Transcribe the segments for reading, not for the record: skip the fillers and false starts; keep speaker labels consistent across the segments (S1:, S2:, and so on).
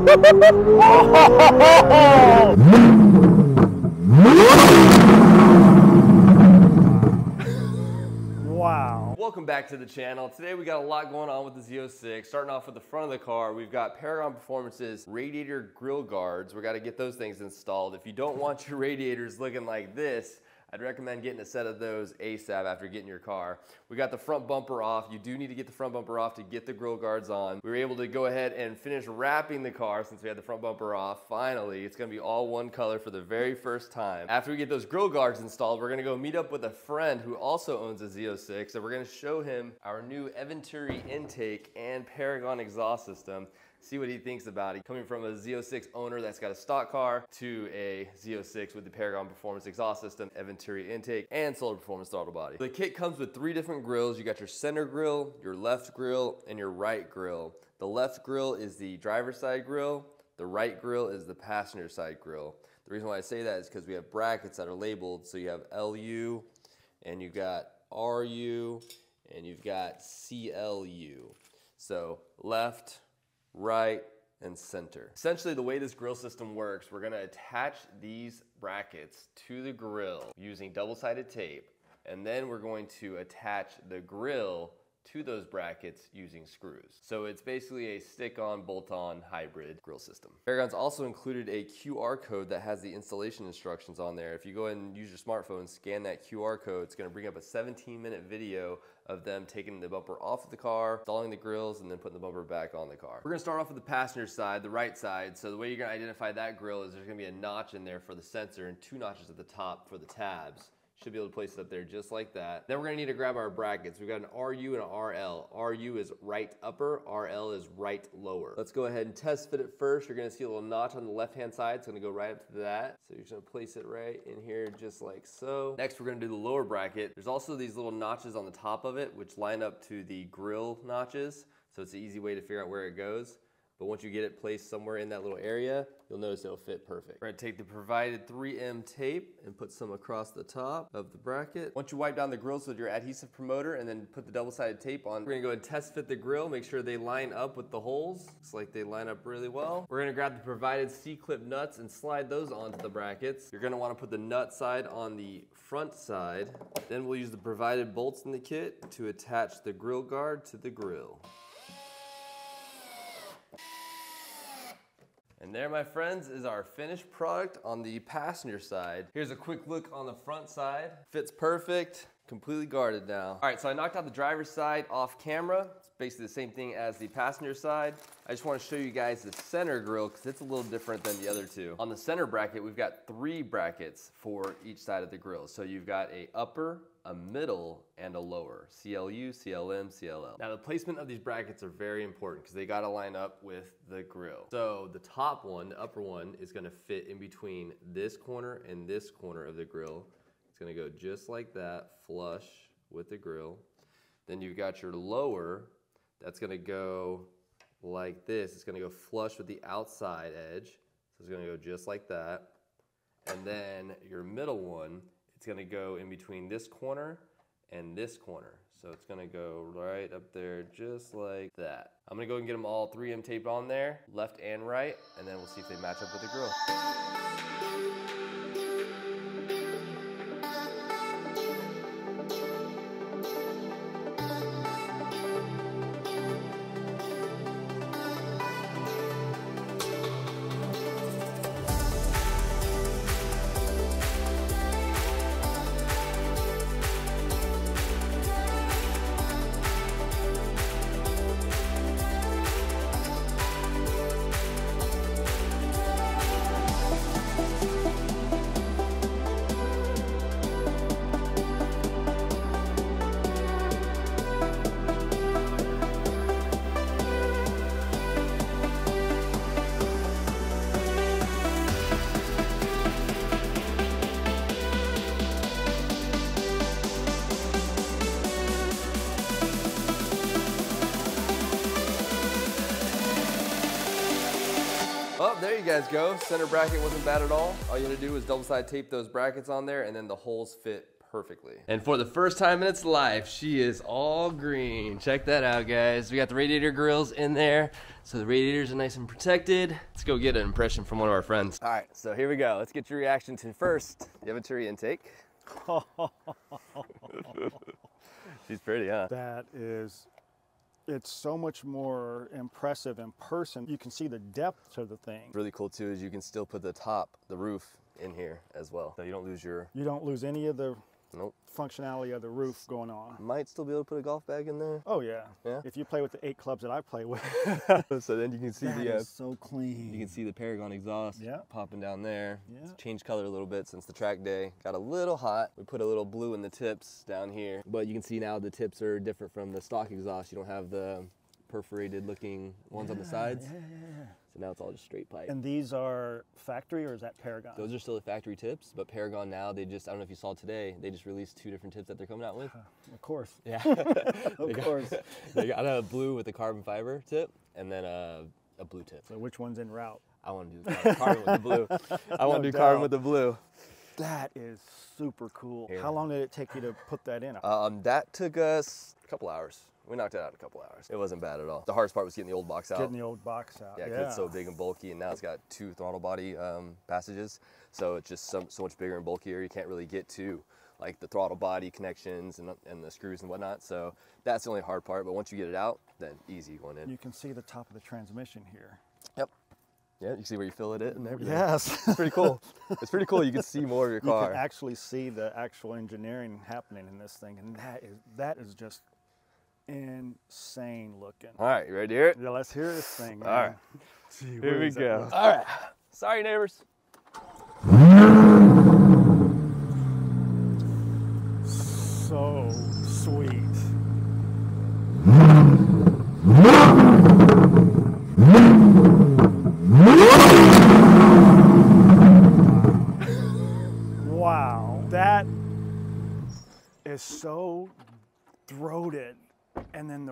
S1: Wow.
S2: Welcome back to the channel. Today we got a lot going on with the Z06. Starting off with the front of the car, we've got Paragon Performance's radiator grill guards. We got to get those things installed. If you don't want your radiators looking like this, I'd recommend getting a set of those ASAP after getting your car. We got the front bumper off. You do need to get the front bumper off to get the grill guards on. We were able to go ahead and finish wrapping the car since we had the front bumper off. Finally, it's gonna be all one color for the very first time. After we get those grill guards installed, we're gonna go meet up with a friend who also owns a Z06, and we're gonna show him our new Eventuri intake and Paragon exhaust system. See what he thinks about it. Coming from a Z06 owner that's got a stock car to a Z06 with the Paragon Performance exhaust system, Eventuri intake, and solar performance throttle body. The kit comes with 3 different grills. You got your center grill, your left grill, and your right grill. The left grill is the driver's side grill. The right grill is the passenger side grill. The reason why I say that is because we have brackets that are labeled. So you have LU, and you've got RU, and you've got CLU. So left, right, and center. Essentially, the way this grill system works, we're gonna attach these brackets to the grill using double-sided tape, and then we're going to attach the grill to those brackets using screws. So it's basically a stick-on, bolt-on hybrid grill system. Paragon's also included a QR code that has the installation instructions on there. If you go ahead and use your smartphone, scan that QR code, it's gonna bring up a 17-minute video of them taking the bumper off of the car, installing the grills, and then putting the bumper back on the car. We're gonna start off with the passenger side, the right side. So the way you're gonna identify that grill is there's gonna be a notch in there for the sensor and 2 notches at the top for the tabs. Should be able to place it up there just like that. Then we're gonna need to grab our brackets. We've got an RU and an RL. RU is right upper, RL is right lower. Let's go ahead and test fit it first. You're gonna see a little notch on the left-hand side. It's gonna go right up to that. So you're just gonna place it right in here just like so. Next, we're gonna do the lower bracket. There's also these little notches on the top of it, which line up to the grill notches. So it's an easy way to figure out where it goes. But once you get it placed somewhere in that little area, you'll notice it'll fit perfect. We're gonna take the provided 3M tape and put some across the top of the bracket. Once you wipe down the grills with your adhesive promoter and then put the double-sided tape on, we're gonna go and test fit the grill, make sure they line up with the holes. Looks like they line up really well. We're gonna grab the provided C-clip nuts and slide those onto the brackets. You're gonna wanna put the nut side on the front side. Then we'll use the provided bolts in the kit to attach the grill guard to the grill. And there, my friends, is our finished product on the passenger side. Here's a quick look on the front side. Fits perfect, completely guarded now. All right, so I knocked out the driver's side off camera. It's basically the same thing as the passenger side. I just want to show you guys the center grill because it's a little different than the other two. On the center bracket, we've got 3 brackets for each side of the grill. So you've got a upper, a middle, and a lower. CLU, CLM, CLL. Now the placement of these brackets are very important because they gotta line up with the grill. So the top one, the upper one, is gonna fit in between this corner and this corner of the grill. It's gonna go just like that, flush with the grill. Then you've got your lower, that's gonna go like this. It's gonna go flush with the outside edge. So it's gonna go just like that. And then your middle one, it's gonna go in between this corner and this corner. So it's gonna go right up there just like that. I'm gonna go and get them all 3M taped on there, left and right, and then we'll see if they match up with the grill. Oh, there you guys go. Center bracket wasn't bad at all. All you had to do was double-side tape those brackets on there, and then the holes fit perfectly. And for the first time in its life, she is all green. Check that out, guys. We got the radiator grills in there, so the radiators are nice and protected. Let's go get an impression from one of our friends. All right, so here we go. Let's get your reaction to first the Eventuri intake. She's pretty, huh?
S1: That is, it's so much more impressive in person. You can see the depth to the thing.
S2: Really cool too is you can still put the top, the roof in here as well. So you don't lose your...
S1: You don't lose any of the
S2: nope.
S1: functionality of the roof going on.
S2: Might still be able to put a golf bag in there.
S1: Oh yeah.
S2: Yeah.
S1: If you play with the 8 clubs that I play with.
S2: So then you can see
S1: that is so clean.
S2: You can see the Paragon exhaust popping down there.
S1: Yeah.
S2: It's changed color a little bit since the track day. Got a little hot. We put a little blue in the tips down here. But you can see now the tips are different from the stock exhaust. You don't have the perforated looking ones on the sides.
S1: Yeah.
S2: So now it's all just straight pipe.
S1: And these are factory, or is that Paragon?
S2: Those are still the factory tips, but Paragon now, they just, I don't know if you saw today, they just released 2 different tips that they're coming out with.
S1: Of course.
S2: Yeah.
S1: Of course.
S2: They got a blue with a carbon fiber tip and then a blue tip.
S1: So which one's en route?
S2: I want to do the carbon with the blue. I want to do carbon with the blue.
S1: That is super cool. How long did it take you to put that in?
S2: That took us a couple hours. We knocked it out in a couple hours. It wasn't bad at all. The hardest part was getting the old box out.
S1: Getting the old box out.
S2: Yeah, because it's so big and bulky, and now it's got 2 throttle body passages. So it's just so much bigger and bulkier. You can't really get to like the throttle body connections and the screws and whatnot. So that's the only hard part. But once you get it out, then easy going in.
S1: You can see the top of the transmission here.
S2: Yep. Yeah, you can see where you fill it in and everything.
S1: Yes.
S2: It's pretty cool. It's pretty cool. You can see more of your car.
S1: You can actually see the actual engineering happening in this thing, and that is just insane looking.
S2: All right, you ready to hear it?
S1: Yeah, let's hear this thing, man.
S2: All right.
S1: Gee,
S2: here we go. All right. Sorry, neighbors.
S1: So sweet. Wow, that is so throated, and then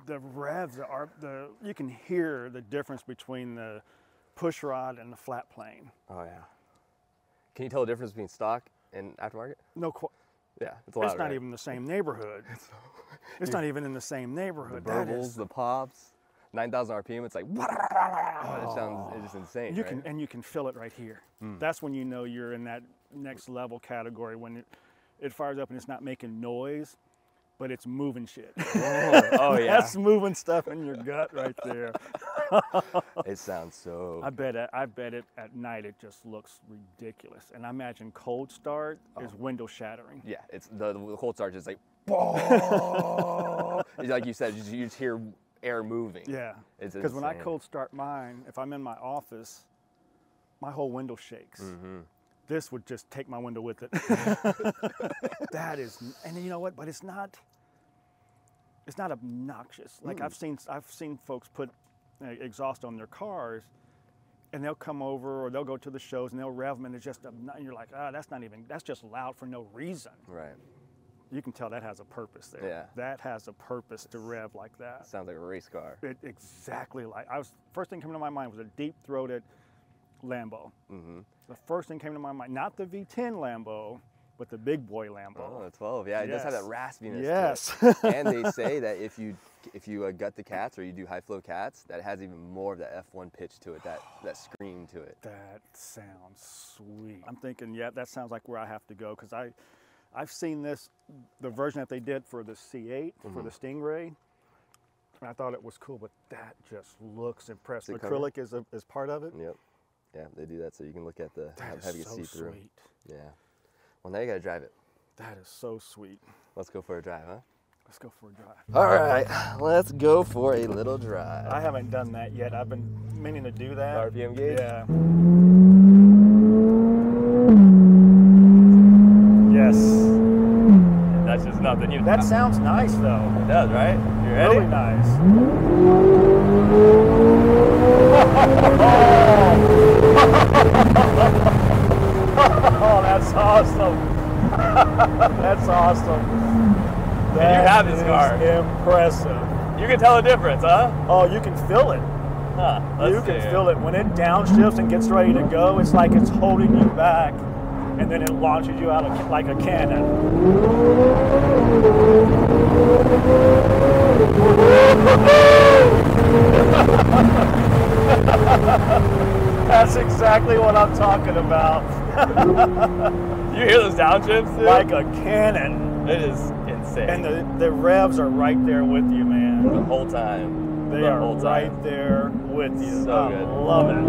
S1: the revs are you can hear the difference between the push rod and the flat plane.
S2: Oh yeah. Can you tell the difference between stock and aftermarket?
S1: No,
S2: yeah, it's a lot.
S1: It's not even the same neighborhood. It's not even in the same neighborhood.
S2: The burbles, the pops, 9,000 RPM. It's like, it's just insane.
S1: You can, and you can feel it right here. That's when you know you're in that next level category, when it fires up and it's not making noise, but it's moving shit.
S2: Oh yeah.
S1: That's moving stuff in your gut right there.
S2: It sounds so.
S1: I bet it at night it just looks ridiculous. And I imagine cold start is window shattering.
S2: Yeah, it's the cold start is like, like you said, you just hear air moving.
S1: Yeah. Because when I cold start mine, if I'm in my office, my whole window shakes. This would just take my window with it. That is, and you know what? But it's not obnoxious. Like I've seen folks put exhaust on their cars, and they'll come over or they'll go to the shows and they'll rev them, and it's just, and you're like, that's just loud for no reason. Right. You can tell that has a purpose there. Yeah. That has a purpose to rev like that.
S2: Sounds like a race car.
S1: Exactly like, first thing coming to my mind was a deep-throated Lambo. The first thing came to my mind, not the V10 Lambo, but the big boy Lambo.
S2: Oh, the 12, yeah, it does have that raspiness.
S1: Yes.
S2: To it. And they say that if you gut the cats or you do high flow cats, that it has even more of that F1 pitch to it, that scream to it.
S1: That sounds sweet. I'm thinking, yeah, that sounds like where I have to go, because I've seen the version that they did for the C8, for the Stingray, and I thought it was cool, but that just looks impressive. Acrylic is part of it?
S2: Yep. Yeah, they do that so you can look at have you see through.
S1: Sweet.
S2: Yeah. Well, now you got to drive it.
S1: That is so sweet.
S2: Let's go for a drive, huh?
S1: Let's go for a drive.
S2: All right, let's go for a little drive.
S1: I haven't done that yet. I've been meaning to do that.
S2: RPM gauge?
S1: Yeah. Yes.
S2: That's just nothing.
S1: That sounds nice, though.
S2: It does, right? You ready?
S1: Really nice. Oh, that's awesome. That's awesome. That
S2: you have this car.
S1: Impressive.
S2: You can tell the difference, huh?
S1: Oh, you can feel it. You can feel it. When it downshifts and gets ready to go, it's like it's holding you back. and then it launches you out like a cannon. That's exactly what I'm talking about.
S2: You hear those downshifts, dude?
S1: Like a cannon.
S2: It is insane.
S1: And the revs are right there with you, man.
S2: The whole time.
S1: They are right there with you.
S2: So good.
S1: I love it.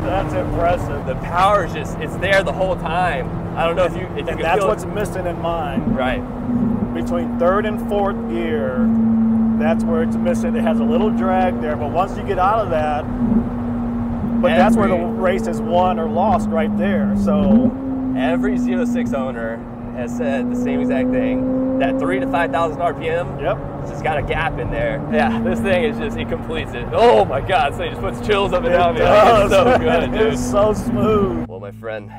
S1: That's impressive.
S2: The power is just, it's there the whole time. I don't know if you can
S1: that's
S2: feel
S1: what's missing in mine.
S2: Right.
S1: Between third and fourth gear, that's where it's missing. It has a little drag there, but once you get out of that, that's where the race is won or lost right there. So
S2: every Z06 owner has said the same exact thing. That 3,000 to 5,000 RPM.
S1: Yep.
S2: It's just got a gap in there. Yeah, this thing is just, it completes it. Oh my God, so it just puts chills up and down me. It's so good, dude.
S1: It's so smooth.
S2: Well, my friend,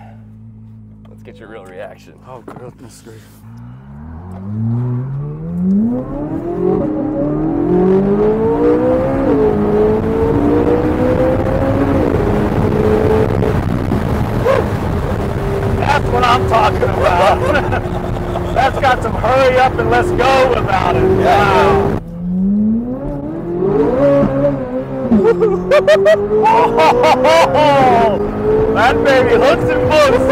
S2: let's get your real reaction.
S1: Oh, goodness gracious. That's what I'm talking about. That's got some hurry up and let's go about it.
S2: Yeah.
S1: Wow. Oh, that baby hooks and books.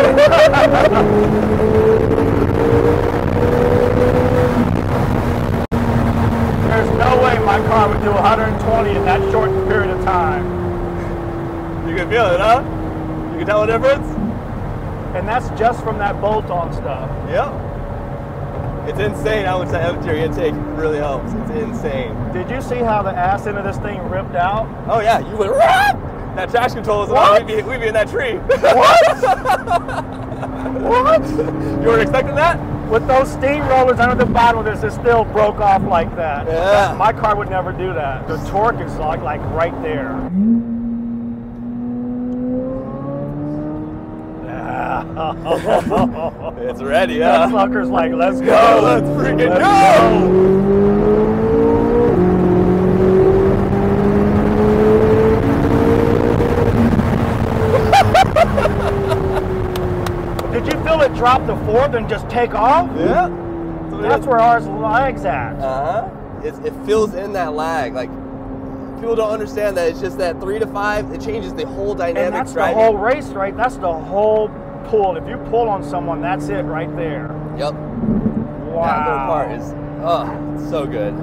S1: There's no way my car would do 120 in that short period of time.
S2: You can feel it, huh? You can tell the difference?
S1: And that's just from that bolt-on stuff.
S2: Yep. It's insane how much that Eventuri intake really helps. It's insane.
S1: Did you see how the ass end of this thing ripped out?
S2: Oh yeah, you went, Rah! That traction control is on, we'd be in that tree.
S1: What? What?
S2: You weren't expecting that?
S1: With those steamrollers under the bottom of this, it still broke off like that.
S2: Yeah.
S1: My car would never do that. The torque is like right there.
S2: It's ready,
S1: That fucker's like, let's go.
S2: Let's freaking go. Did you feel it drop the fourth and just take off? Yeah.
S1: That's where ours lag's at.
S2: It fills in that lag. Like, people don't understand that it's just that 3 to 5, it changes the whole dynamic.
S1: And that's
S2: driving.
S1: the whole race, right? That's the whole pull. If you pull on someone, that's it right there.
S2: Yep.
S1: Wow.
S2: That little part is, it's so good.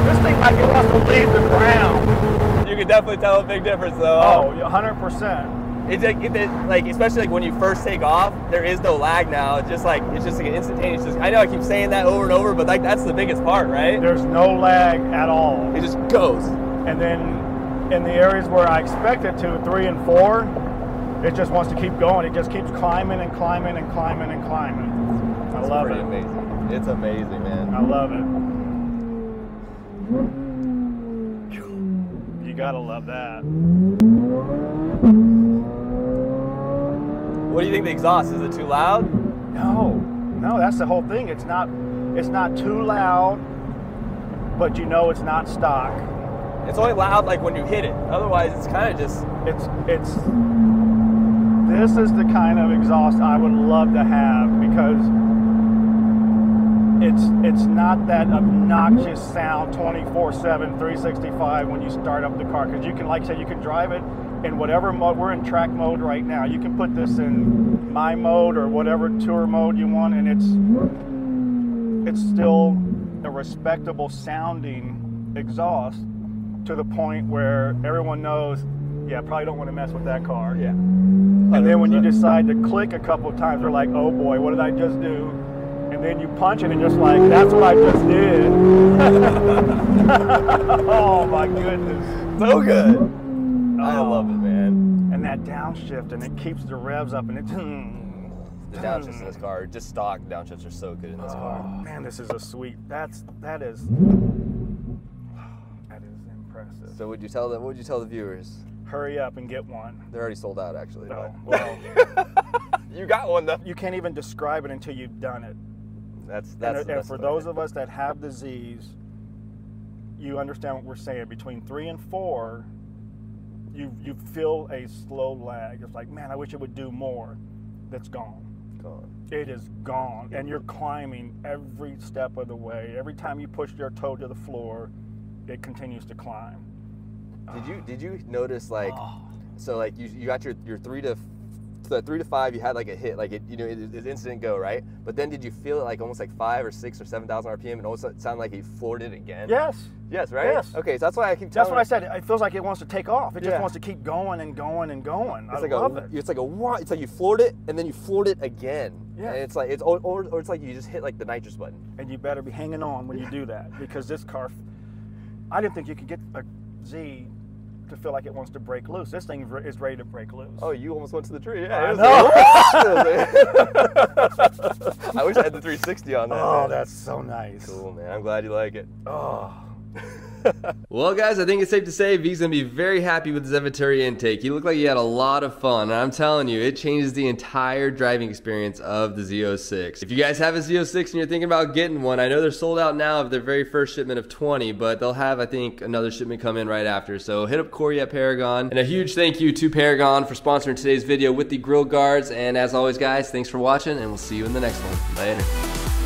S1: This thing might get us to leave the ground.
S2: You can definitely tell a big difference though.
S1: Oh, 100%.
S2: It's like especially like when you first take off, there is no lag now. It's just like an instantaneous. I know I keep saying that over and over, but like that's the biggest part, right?
S1: There's no lag at all.
S2: It just goes.
S1: And then in the areas where I expect it to, 3 and 4, it just wants to keep going. It just keeps climbing and climbing and climbing and climbing. I love it.
S2: It's pretty amazing. It's amazing, man.
S1: I love it. You gotta love that.
S2: What do you think the exhaust is? It too loud?
S1: No, that's the whole thing. It's not too loud, but you know it's not stock.
S2: It's only loud like when you hit it. Otherwise, it's kind of just.
S1: This is the kind of exhaust I would love to have because it's not that obnoxious sound 24/7, 365 when you start up the car. Because you can, like I said, you can drive it in whatever mode. We're in track mode right now. You can put this in my mode or whatever tour mode you want, and it's still a respectable sounding exhaust to the point where everyone knows, yeah, probably don't want to mess with that car.
S2: Yeah.
S1: 100%. And then when you decide to click a couple of times, they're like, oh boy, what did I just do? And then you punch it and just like, that's what I just did. Oh my goodness.
S2: So good.
S1: Oh.
S2: I love it, man.
S1: And that downshift, and it keeps the revs up, and it.
S2: The downshifts in this car, just stock downshifts are so good in this car.
S1: Man, this is a sweet. That is impressive.
S2: So what would you tell the viewers?
S1: hurry up and get one.
S2: They're already sold out, actually.
S1: No, well,
S2: you got one though.
S1: you can't even describe it until you've done it.
S2: That's
S1: and for those of us that have the Z's, you understand what we're saying. Between 3 and 4, you feel a slow lag. It's like, man, I wish it would do more. That's gone.
S2: Gone.
S1: It is gone, and you're climbing every step of the way. Every time you push your toe to the floor, it continues to climb.
S2: Did you notice, like, so like you got your 3 to 5, you had like a hit, like it instant go, right? But then did you feel it like almost like 5 or 6 or 7,000 RPM, and also it sounded like he floored it again?
S1: Yes.
S2: Yes, right?
S1: Yes.
S2: Okay, so that's why I keep telling
S1: That's what I said. It feels like it wants to take off. It just wants to keep going and going and going. I love it.
S2: It's like you floored it and then you floored it again.
S1: Yeah.
S2: And it's like or it's like you just hit like the nitrous button.
S1: And you better be hanging on when you do that, because this car, I didn't think you could get a Z to feel like it wants to break loose. This thing is ready to break loose.
S2: Oh, you almost went to the tree. Yeah.
S1: I know.
S2: I wish I had the 360 on that.
S1: Oh,
S2: man.
S1: that's so nice.
S2: Cool, man. I'm glad you like it.
S1: Oh.
S2: Well, guys, I think it's safe to say V's gonna be very happy with his Eventuri intake. He looked like he had a lot of fun, and I'm telling you, it changes the entire driving experience of the Z06. If you guys have a Z06 and you're thinking about getting one, I know they're sold out now of their very first shipment of 20, but they'll have, I think, another shipment come in right after. So hit up Corey at Paragon. And a huge thank you to Paragon for sponsoring today's video with the grill guards. And as always, guys, thanks for watching, and we'll see you in the next one. Later.